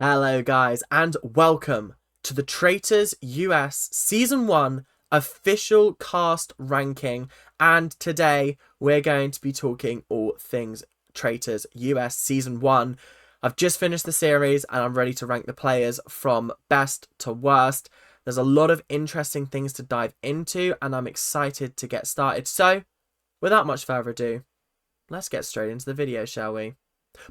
Hello guys and welcome to the Traitors US Season 1 official cast ranking, and today we're going to be talking all things Traitors US Season 1. I've just finished the series and I'm ready to rank the players from best to worst. There's a lot of interesting things to dive into and I'm excited to get started. So, without much further ado, let's get straight into the video, shall we?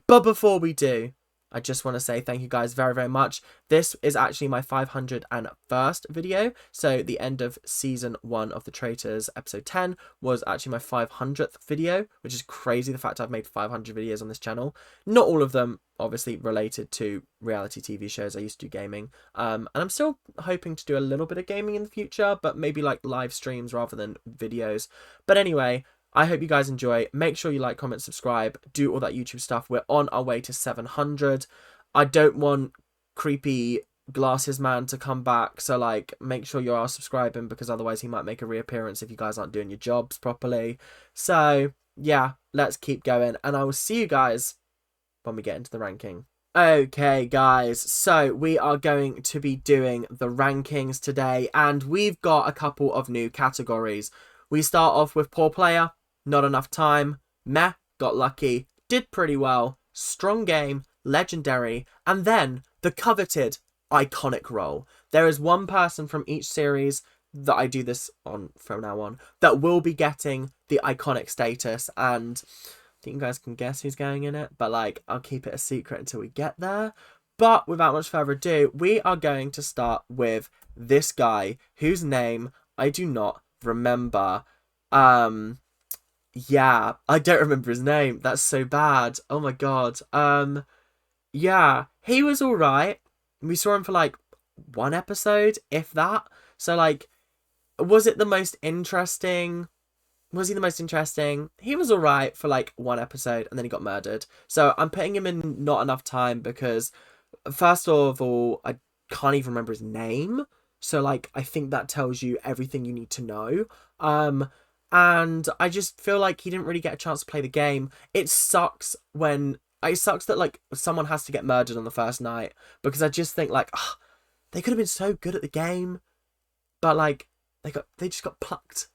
But before we do, I just want to say thank you guys very, very much. This is actually my 501st video. So the end of season 1 of The Traitors, episode 10, was actually my 500th video, which is crazy, the fact I've made 500 videos on this channel. Not all of them, obviously, related to reality TV shows. I used to do gaming. And I'm still hoping to do a little bit of gaming in the future, but maybe like live streams rather than videos. But anyway, I hope you guys enjoy. Make sure you like, comment, subscribe, do all that YouTube stuff. We're on our way to 700. I don't want creepy glasses man to come back, so like make sure you are subscribing, because otherwise he might make a reappearance if you guys aren't doing your jobs properly. So yeah, let's keep going and I will see you guys when we get into the ranking. Okay guys, so we are going to be doing the rankings today and we've got a couple of new categories. We start off with poor player, not enough time, meh, got lucky, did pretty well, strong game, legendary, and then the coveted iconic role. There is one person from each series that I do this on from now on that will be getting the iconic status, and I think you guys can guess who's going in it, but like I'll keep it a secret until we get there. But without much further ado, we are going to start with this guy whose name I do not remember. Yeah, I don't remember his name. That's so bad. Oh my god. Yeah, he was all right. We saw him for like one episode, if that. So like, was it the most interesting? Was he the most interesting? He was all right for like one episode and then he got murdered. So I'm putting him in not enough time because first of all, I can't even remember his name. So like, I think that tells you everything you need to know. And I just feel like he didn't really get a chance to play the game. It sucks that like someone has to get murdered on the first night, because I just think like, oh, they could have been so good at the game, but like they just got plucked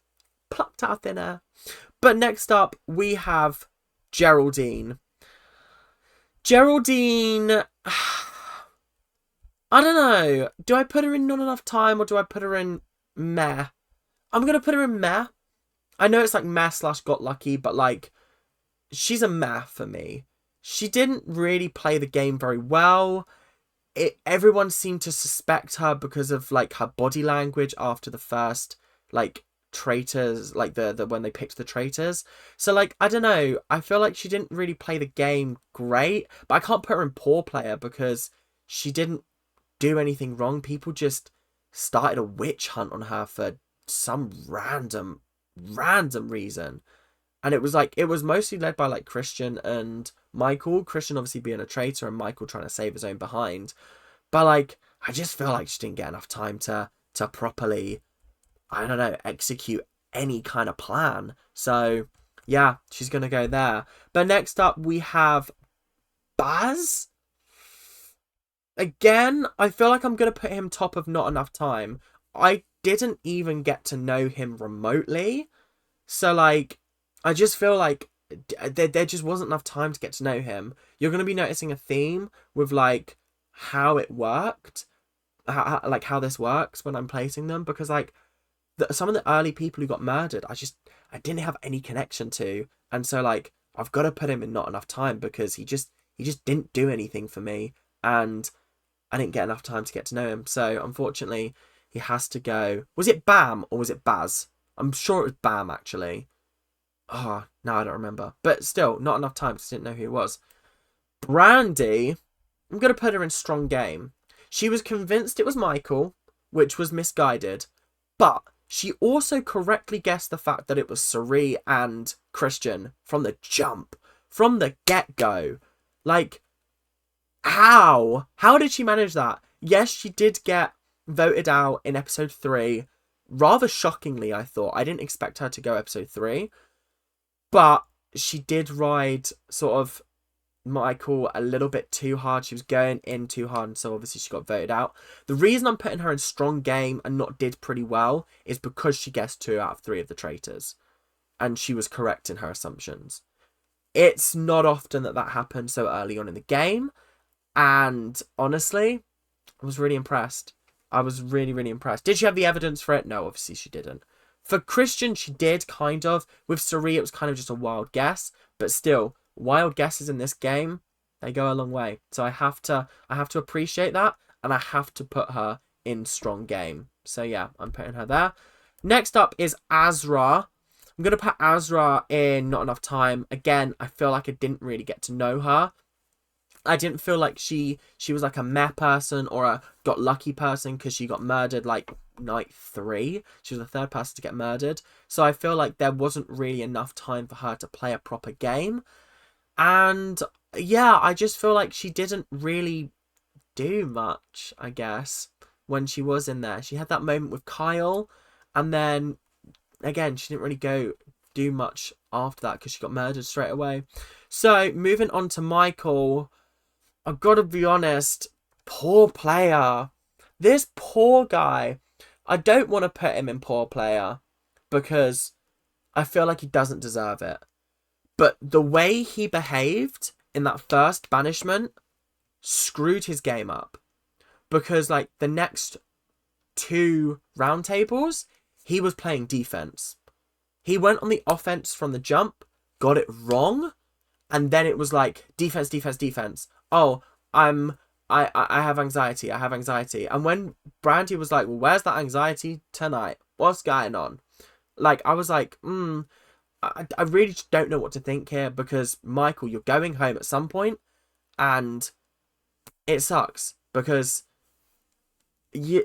out of thin air. But next up we have Geraldine. Geraldine, I don't know. Do I put her in not enough time or do I put her in meh? I'm gonna put her in meh. I know it's like meh / got lucky, but like, she's a meh for me. She didn't really play the game very well. Everyone seemed to suspect her because of like her body language after the first like traitors, like the when they picked the traitors. So like, I don't know. I feel like she didn't really play the game great, but I can't put her in poor player because she didn't do anything wrong. People just started a witch hunt on her for some random reason, and it was mostly led by like Christian and Michael. Christian obviously being a traitor and Michael trying to save his own behind, but like I just feel like she didn't get enough time to properly, I don't know, execute any kind of plan. So yeah, she's gonna go there. But next up we have Baz. Again, I feel like I'm gonna put him top of not enough time. I didn't even get to know him remotely. So, like, I just feel like there just wasn't enough time to get to know him. You're going to be noticing a theme with, like, how it worked. How this works when I'm placing them. Because, like, some of the early people who got murdered, I didn't have any connection to. And so, like, I've got to put him in not enough time because he just didn't do anything for me. And I didn't get enough time to get to know him. So, unfortunately, he has to go. Was it Bam or was it Baz? I'm sure it was Bam, actually. Oh, no, I don't remember. But still, not enough time because I didn't know who it was. Brandy, I'm going to put her in strong game. She was convinced it was Michael, which was misguided. But she also correctly guessed the fact that it was Cirie and Christian from the jump. From the get-go. Like, how? How did she manage that? Yes, she did get voted out in episode 3. Rather shockingly, I thought. I didn't expect her to go episode 3. But she did ride sort of Michael a little bit too hard. She was going in too hard, and so obviously she got voted out. The reason I'm putting her in strong game and not did pretty well is because she guessed 2 out of 3 of the traitors, and she was correct in her assumptions. It's not often that happens so early on in the game, and honestly, I was really impressed. I was really, really impressed. Did she have the evidence for it? No, obviously she didn't. For Christian, she did, kind of. With Cirie, it was kind of just a wild guess, but still, wild guesses in this game, they go a long way. So I have to appreciate that, and I have to put her in strong game. So yeah, I'm putting her there. Next up is Azra. I'm going to put Azra in not enough time. Again, I feel like I didn't really get to know her. I didn't feel like she was like a meh person or a got lucky person because she got murdered like night 3. She was the 3rd person to get murdered. So I feel like there wasn't really enough time for her to play a proper game. And yeah, I just feel like she didn't really do much, I guess, when she was in there. She had that moment with Kyle, and then again, she didn't really do much after that because she got murdered straight away. So moving on to Michael, I've got to be honest, poor player. This poor guy, I don't want to put him in poor player because I feel like he doesn't deserve it. But the way he behaved in that first banishment screwed his game up. Because like the next 2 roundtables, he was playing defense. He went on the offense from the jump, got it wrong, and then it was like defense, defense, defense. Oh, I have anxiety. I have anxiety. And when Brandy was like, well, where's that anxiety tonight? What's going on? Like, I was like, I really just don't know what to think here because, Michael, you're going home at some point, and it sucks because you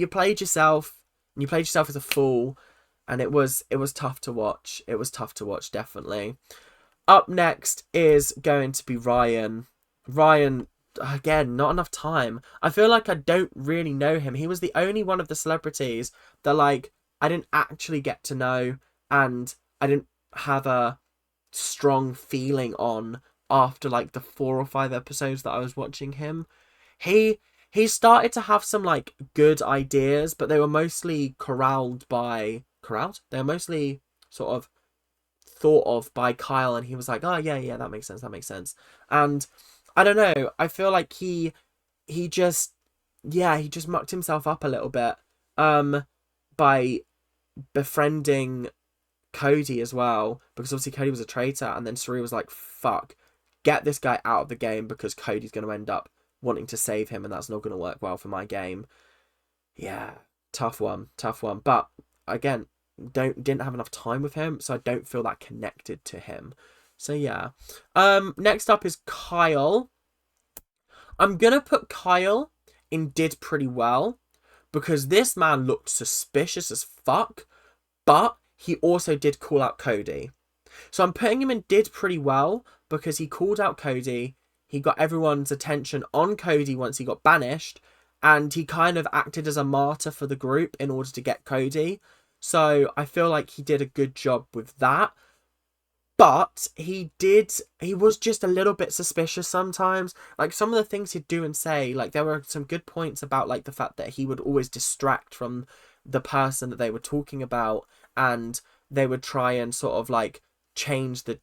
played yourself, and you played yourself as a fool, and it was tough to watch. It was tough to watch, definitely. Up next is going to be Ryan. Ryan, again, not enough time. I feel like I don't really know him. He was the only one of the celebrities that, like, I didn't actually get to know, and I didn't have a strong feeling on after, like, the 4 or 5 episodes that I was watching him. He started to have some, like, good ideas, but they were mostly They were mostly sort of thought of by Kyle, and he was like, oh yeah, that makes sense. And I don't know, I feel like he just mucked himself up a little bit by befriending Cody as well, because obviously Cody was a traitor, and then Cirie was like, fuck, get this guy out of the game because Cody's going to end up wanting to save him, and that's not going to work well for my game. Yeah, tough one. But again, didn't have enough time with him, so I don't feel that connected to him. So yeah. Next up is Kyle. I'm gonna put Kyle in did pretty well because this man looked suspicious as fuck, but he also did call out Cody. So I'm putting him in did pretty well because he called out Cody. He got everyone's attention on Cody once he got banished, and he kind of acted as a martyr for the group in order to get Cody. So I feel like he did a good job with that. But he was just a little bit suspicious sometimes. Like, some of the things he'd do and say, like, there were some good points about, like, the fact that he would always distract from the person that they were talking about, and they would try and sort of, like, change the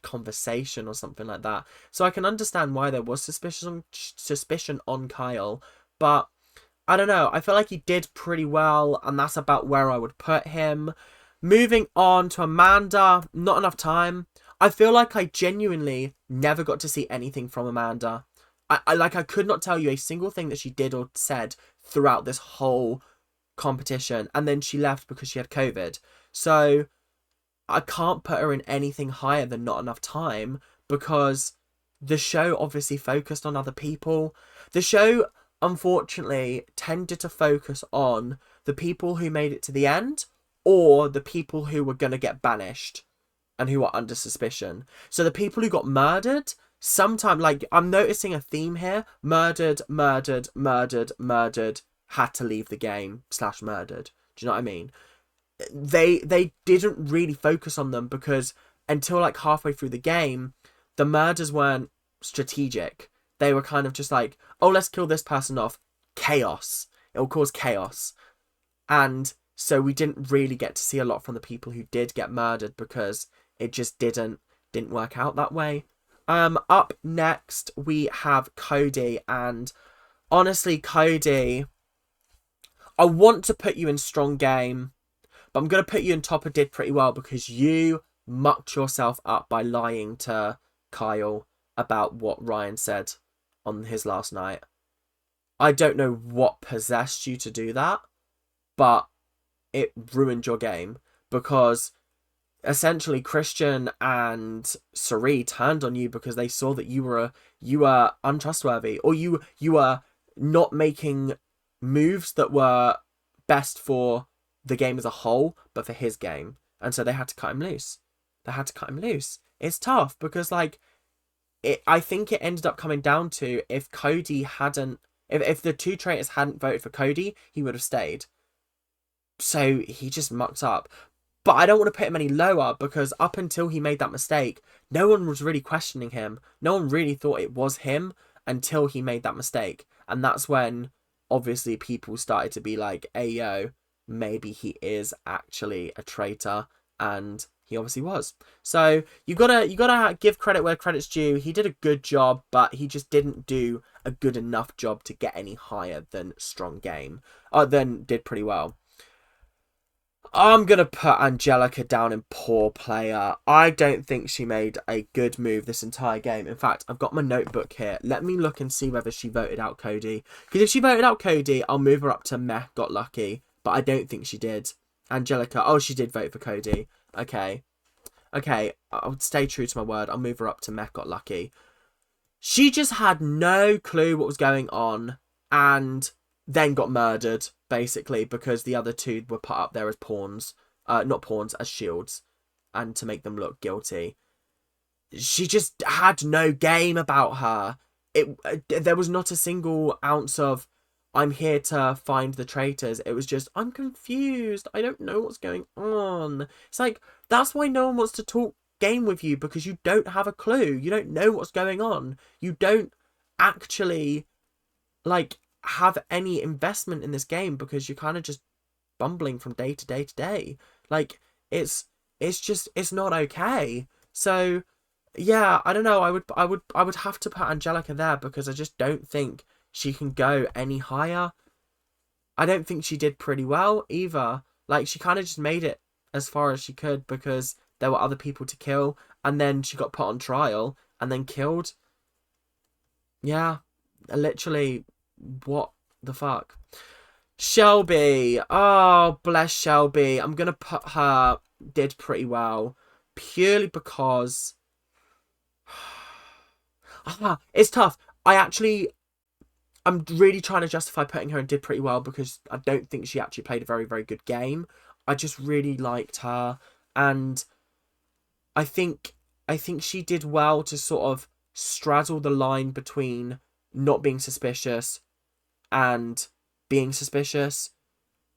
conversation or something like that. So I can understand why there was suspicion on Kyle, but I don't know. I feel like he did pretty well, and that's about where I would put him. Moving on to Amanda, not enough time. I feel like I genuinely never got to see anything from Amanda. I could not tell you a single thing that she did or said throughout this whole competition, and then she left because she had COVID. So I can't put her in anything higher than not enough time because the show obviously focused on other people. The show, unfortunately, tended to focus on the people who made it to the end or the people who were going to get banished and who are under suspicion. So the people who got murdered, sometimes, like, I'm noticing a theme here. Murdered, had to leave the game, / murdered. Do you know what I mean? They didn't really focus on them because until, like, halfway through the game, the murders weren't strategic. They were kind of just like, oh, let's kill this person off. Chaos. It will cause chaos. And so we didn't really get to see a lot from the people who did get murdered because it just didn't work out that way. Up next we have Cody, and honestly, Cody, I want to put you in strong game, but I'm going to put you in top of did pretty well because you mucked yourself up by lying to Kyle about what Ryan said on his last night. I don't know what possessed you to do that, but it ruined your game because essentially Christian and Cirie turned on you because they saw that you were untrustworthy, or you were not making moves that were best for the game as a whole, but for his game. And so they had to cut him loose. It's tough because like I think it ended up coming down to if Cody hadn't, if the two traitors hadn't voted for Cody, he would have stayed. So he just mucked up. But I don't want to put him any lower because up until he made that mistake, no one was really questioning him. No one really thought it was him until he made that mistake. And that's when obviously people started to be like, hey, yo, maybe he is actually a traitor. And he obviously was. So you gotta give credit where credit's due. He did a good job, but he just didn't do a good enough job to get any higher than strong game. Then did pretty well. I'm going to put Angelica down in poor player. I don't think she made a good move this entire game. In fact, I've got my notebook here. Let me look and see whether she voted out Cody. Because if she voted out Cody, I'll move her up to meh, got lucky. But I don't think she did. Angelica, oh, she did vote for Cody. Okay, I'll stay true to my word. I'll move her up to meh, got lucky. She just had no clue what was going on and then got murdered, basically, because the other two were put up there as pawns. Not pawns, as shields. And to make them look guilty. She just had no game about her. There was not a single ounce of, I'm here to find the traitors. It was just, I'm confused. I don't know what's going on. It's like, that's why no one wants to talk game with you, because you don't have a clue. You don't know what's going on. You don't actually, like, have any investment in this game because you're kind of just bumbling from day to day to day. Like, it's not okay. So yeah, I don't know. I would have to put Angelica there because I just don't think she can go any higher. I don't think she did pretty well either. Like, she kind of just made it as far as she could because there were other people to kill, and then she got put on trial and then killed. Yeah, literally. What the fuck? Shelby. Oh, bless Shelby. I'm going to put her did pretty well. Purely because... it's tough. I'm really trying to justify putting her in did pretty well because I don't think she actually played a very, very good game. I just really liked her. And I think she did well to sort of straddle the line between not being suspicious and being suspicious.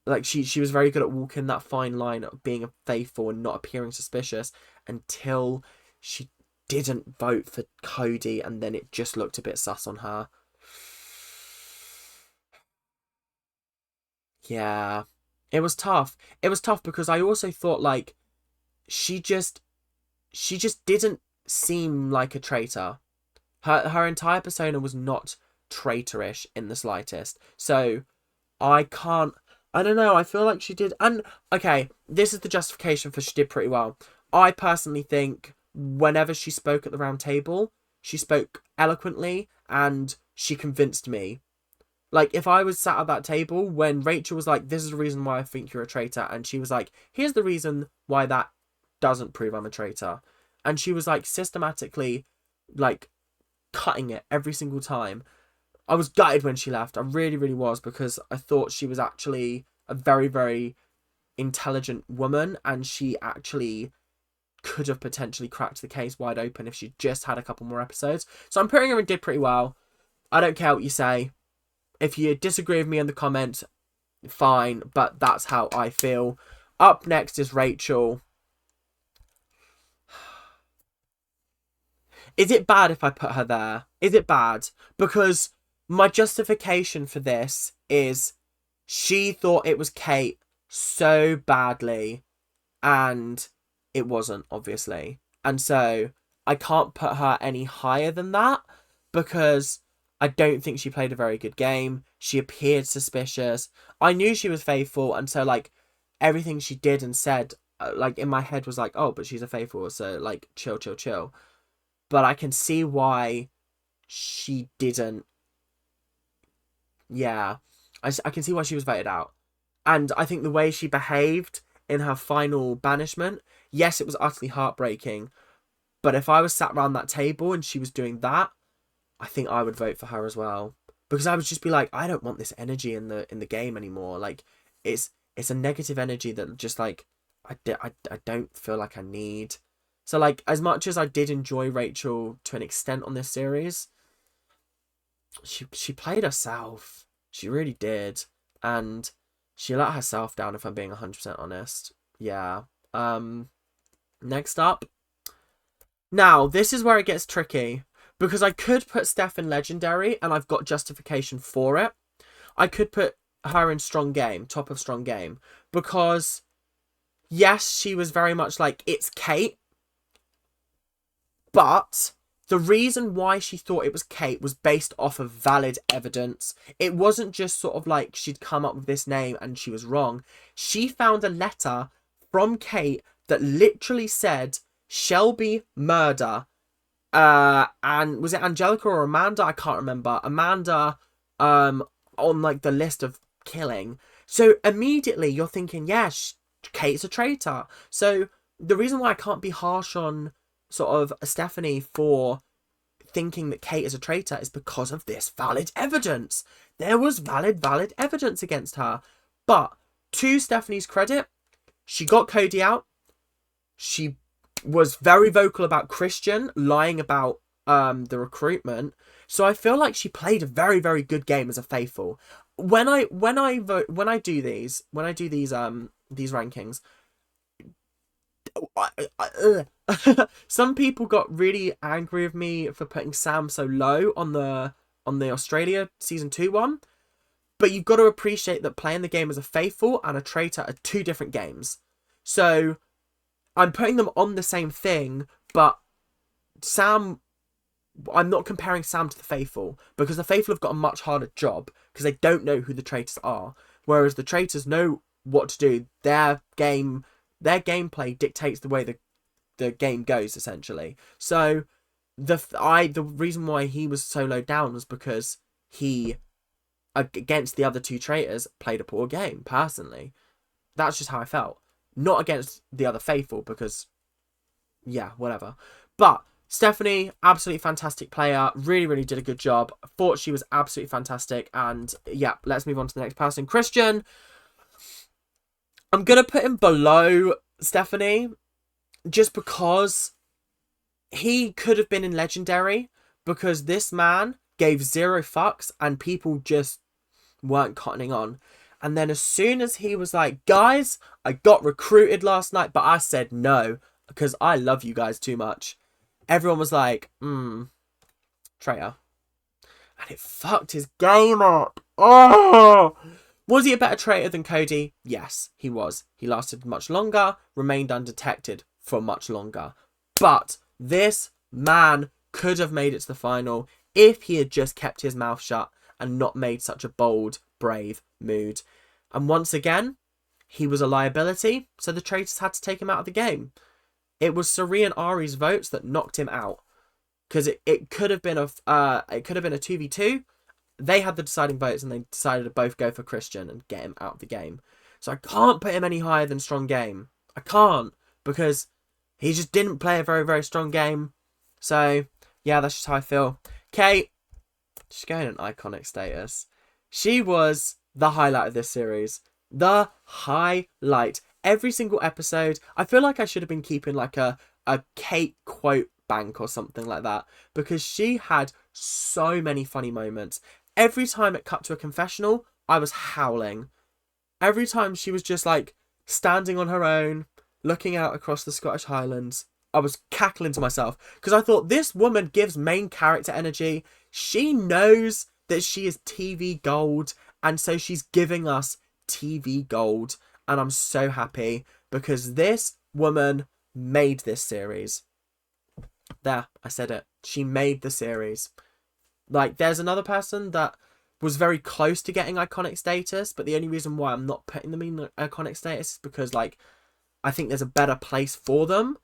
Like, she was very good at walking that fine line of being faithful and not appearing suspicious until she didn't vote for Cody, and then it just looked a bit sus on her. Yeah, it was tough. It was tough because I also thought, like, she just didn't seem like a traitor. Her entire persona was not traitorish in the slightest. So I don't know, I feel like she did. And okay, this is the justification for she did pretty well. I personally think whenever she spoke at the round table, she spoke eloquently and she convinced me. Like, if I was sat at that table when Rachel was like, this is the reason why I think you're a traitor, and she was like, here's the reason why that doesn't prove I'm a traitor, and she was like systematically like cutting it every single time. I was gutted when she left. I really, really was, because I thought she was actually a very, very intelligent woman, and she actually could have potentially cracked the case wide open if she just had a couple more episodes. So I'm putting her in did pretty well. I don't care what you say. If you disagree with me in the comments, fine, but that's how I feel. Up next is Rachel. Is it bad if I put her there? Is it bad? Because my justification for this is she thought it was Kate so badly and it wasn't, obviously. And so I can't put her any higher than that because I don't think she played a very good game. She appeared suspicious. I knew she was faithful, and so, like, everything she did and said, like, in my head was like, oh, but she's a faithful, so, like, chill, chill, chill. But I can see why she didn't. Yeah. I can see why she was voted out. And I think the way she behaved in her final banishment, yes, it was utterly heartbreaking. But if I was sat around that table and she was doing that, I think I would vote for her as well. Because I would just be like, I don't want this energy in the game anymore. Like, it's a negative energy that just, like, I don't feel like I need. So, like, as much as I did enjoy Rachel to an extent on this series, she played herself. She really did. And she let herself down, if I'm being 100% honest. Yeah. Next up. Now, this is where it gets tricky. Because I could put Steph in Legendary, and I've got justification for it. I could put her in Strong Game, top of Strong Game. Because, yes, she was very much like, it's Kate. But the reason why she thought it was Kate was based off of valid evidence. It wasn't just sort of like she'd come up with this name and she was wrong. She found a letter from Kate that literally said, Shelby murder. And was it Angelica or Amanda? I can't remember. Amanda, on like the list of killing. So immediately you're thinking, yeah, Kate's a traitor. So the reason why I can't be harsh on sort of Stephanie for thinking that Kate is a traitor is because of this valid evidence. There was valid evidence against her. But to Stephanie's credit, she got Cody out. She was very vocal about Christian lying about the recruitment. So I feel like she played a very, very good game as a faithful. When I do these rankings, some people got really angry with me for putting Sam so low on the Australia season 2 one. But you've got to appreciate that playing the game as a faithful and a traitor are two different games. So I'm putting them on the same thing, but Sam, I'm not comparing Sam to the faithful, because the faithful have got a much harder job because they don't know who the traitors are, whereas the traitors know what to do. Their gameplay dictates the way the game goes, essentially. So the reason why he was so low down was because he, against the other two traitors, played a poor game. Personally, that's just how I felt. Not against the other faithful, because, yeah, whatever. But Stephanie, absolutely fantastic player. Really, really did a good job. I thought she was absolutely fantastic. And, yeah, let's move on to the next person. Christian. I'm going to put him below Stephanie, just because he could have been in Legendary, because this man gave zero fucks and people just weren't cottoning on. And then as soon as he was like, guys, I got recruited last night, but I said no, because I love you guys too much. Everyone was like, traitor. And it fucked his game up. Oh! Was he a better traitor than Cody? Yes, he was. He lasted much longer, remained undetected for much longer. But this man could have made it to the final if he had just kept his mouth shut and not made such a bold, brave mood. And once again, he was a liability, so the traitors had to take him out of the game. It was Cirie and Ari's votes that knocked him out, because it could have been a 2v2. They had the deciding votes and they decided to both go for Christian and get him out of the game. So I can't put him any higher than Strong Game. I can't, because he just didn't play a very, very strong game. So yeah, that's just how I feel. Kate, she's going an iconic status. She was the highlight of this series. The highlight. Every single episode. I feel like I should have been keeping like a Kate quote bank or something like that, because she had so many funny moments. Every time it cut to a confessional, I was howling. Every time she was just like standing on her own, looking out across the Scottish Highlands, I was cackling to myself because I thought this woman gives main character energy. She knows that she is TV gold, and so she's giving us TV gold. And I'm so happy because this woman made this series. There, I said it. She made the series. Like, there's another person that was very close to getting iconic status, but the only reason why I'm not putting them in iconic status is because, like, I think there's a better place for them.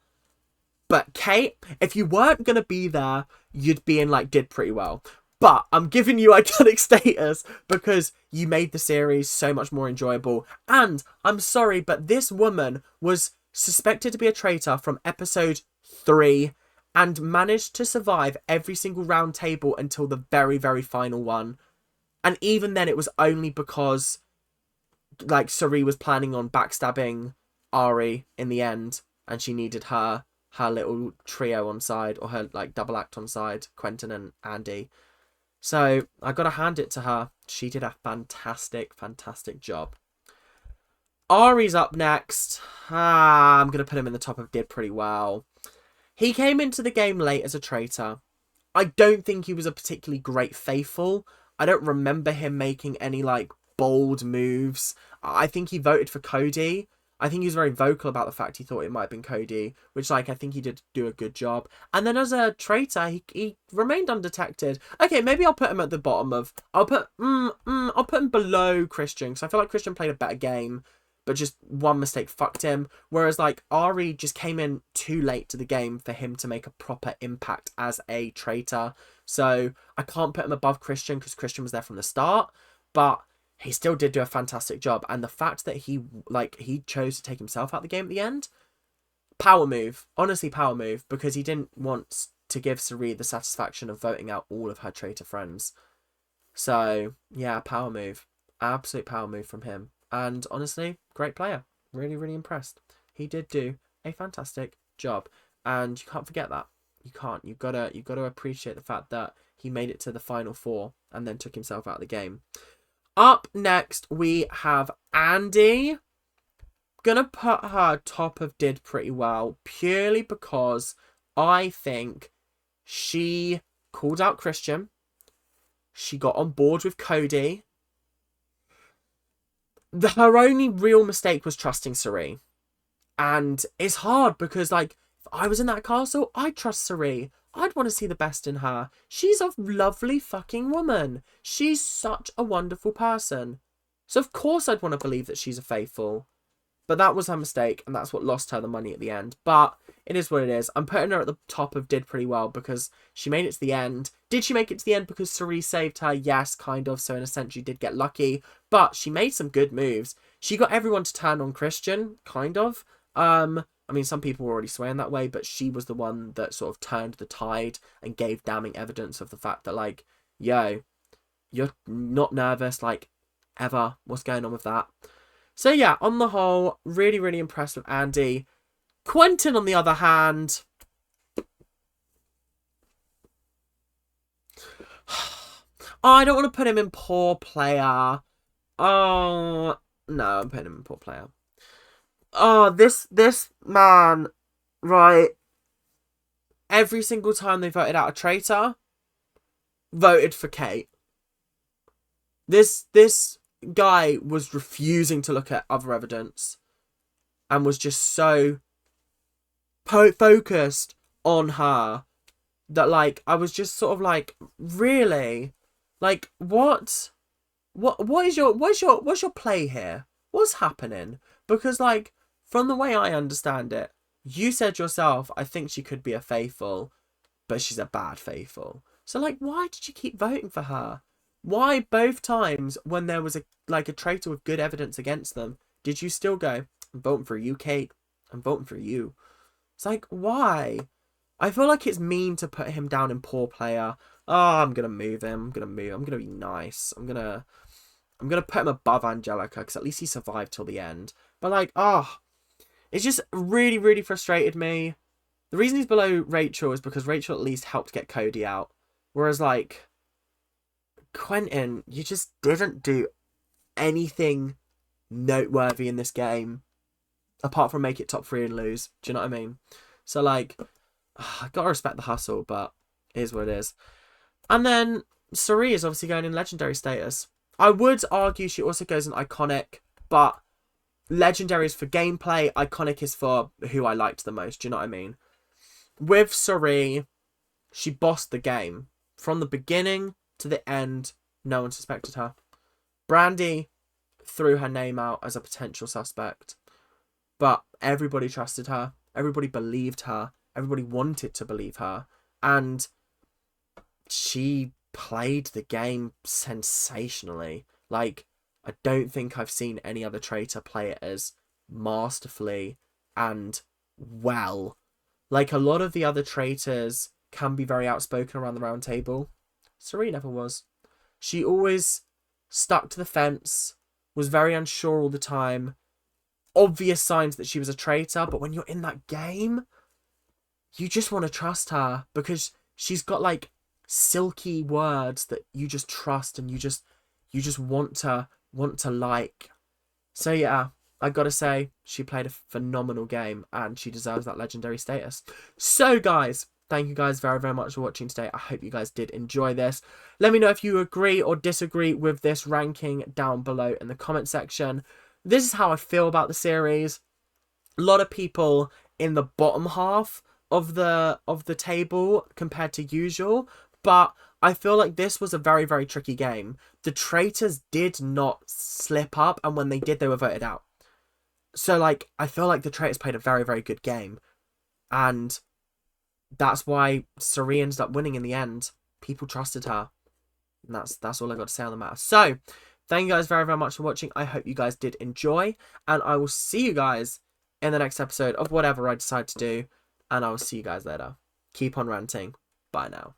But Kate, if you weren't going to be there, you'd be in, like, did pretty well. But I'm giving you iconic status because you made the series so much more enjoyable. And I'm sorry, but this woman was suspected to be a traitor from episode 3 and managed to survive every single round table until the very, very final one. And even then, it was only because, like, Cirie was planning on backstabbing Ari in the end, and she needed her little trio on side, or her, like, double act on side, Quentin and Andy. So I gotta hand it to her. She did a fantastic, fantastic job. Ari's up next. I'm gonna put him in the top of did pretty well. He came into the game late as a traitor. I don't think he was a particularly great faithful. I don't remember him making any, like, bold moves. I think he voted for Cody. I think he was very vocal about the fact he thought it might have been Cody, which, like, I think he did do a good job. And then as a traitor, he remained undetected. Okay, maybe I'll put him at the bottom of... I'll put him below Christian, because I feel like Christian played a better game, but just one mistake fucked him. Whereas, like, Ari just came in too late to the game for him to make a proper impact as a traitor. So I can't put him above Christian because Christian was there from the start, but he still did do a fantastic job. And the fact that he chose to take himself out of the game at the end, power move. Honestly, power move, because he didn't want to give Cirie the satisfaction of voting out all of her traitor friends. So, yeah, power move. Absolute power move from him. And honestly, great player. Really, really impressed. He did do a fantastic job. And you can't forget that. You can't. You've got to appreciate the fact that he made it to the final 4 and then took himself out of the game. Up next, we have Andy. Gonna put her top of did pretty well, purely because I think she called out Christian. She got on board with Cody. Her only real mistake was trusting Cirie. And it's hard because, like, if I was in that castle, I'd trust Cirie. I'd want to see the best in her. She's a lovely fucking woman. She's such a wonderful person. So of course I'd want to believe that she's a faithful. But that was her mistake, and that's what lost her the money at the end. But it is what it is. I'm putting her at the top of did pretty well because she made it to the end. Did she make it to the end because Cirie saved her? Yes, kind of. So in a sense, she did get lucky. But she made some good moves. She got everyone to turn on Christian, kind of. I mean, some people were already swearing that way, but she was the one that sort of turned the tide and gave damning evidence of the fact that, like, yo, you're not nervous, like, ever. What's going on with that? So, yeah, on the whole, really, really impressed with Andy. Quentin, on the other hand... Oh, I don't want to put him in poor player. Oh, no, I'm putting him in poor player. Oh, this man, right, every single time they voted out a traitor, voted for Kate. This guy was refusing to look at other evidence and was just so focused on her that, like, I was just sort of like, really? Like, what's your play here? What's happening? Because, like, from the way I understand it, you said yourself, I think she could be a faithful, but she's a bad faithful. So, like, why did you keep voting for her? Why both times when there was a traitor with good evidence against them, did you still go, I'm voting for you, Kate. I'm voting for you. It's like, why? I feel like it's mean to put him down in poor player. Oh, I'm going to move him. I'm going to be nice. I'm going to put him above Angelica because at least he survived till the end. But, like, it's just really, really frustrated me. The reason he's below Rachel is because Rachel at least helped get Cody out. Whereas, like, Quentin, you just didn't do anything noteworthy in this game. Apart from make it top 3 and lose. Do you know what I mean? So, like, I gotta respect the hustle, but it is what it is. And then Cirie is obviously going in legendary status. I would argue she also goes in iconic, but legendary is for gameplay, iconic is for who I liked the most. Do you know what I mean? With Cirie, she bossed the game. From the beginning to the end, no one suspected her. Brandy threw her name out as a potential suspect, but everybody trusted her. Everybody believed her. Everybody wanted to believe her. And she played the game sensationally. Like, I don't think I've seen any other traitor play it as masterfully and well. Like, a lot of the other traitors can be very outspoken around the round table. Cirie never was. She always stuck to the fence, was very unsure all the time. Obvious signs that she was a traitor, but when you're in that game, you just want to trust her because she's got like silky words that you just trust and you just want to like. So yeah, I gotta say she played a phenomenal game and she deserves that legendary status. So guys, thank you guys very, very much for watching today. I hope you guys did enjoy this. Let me know if you agree or disagree with this ranking down below in the comment section. This is how I feel about the series. A lot of people in the bottom half of the table compared to usual, but I feel like this was a very, very tricky game. The traitors did not slip up, and when they did, they were voted out. So, like, I feel like the traitors played a very, very good game, and that's why Cirie ended up winning in the end. People trusted her, and that's all I got to say on the matter. So, thank you guys very, very much for watching. I hope you guys did enjoy, and I will see you guys in the next episode of whatever I decide to do, and I will see you guys later. Keep on ranting. Bye now.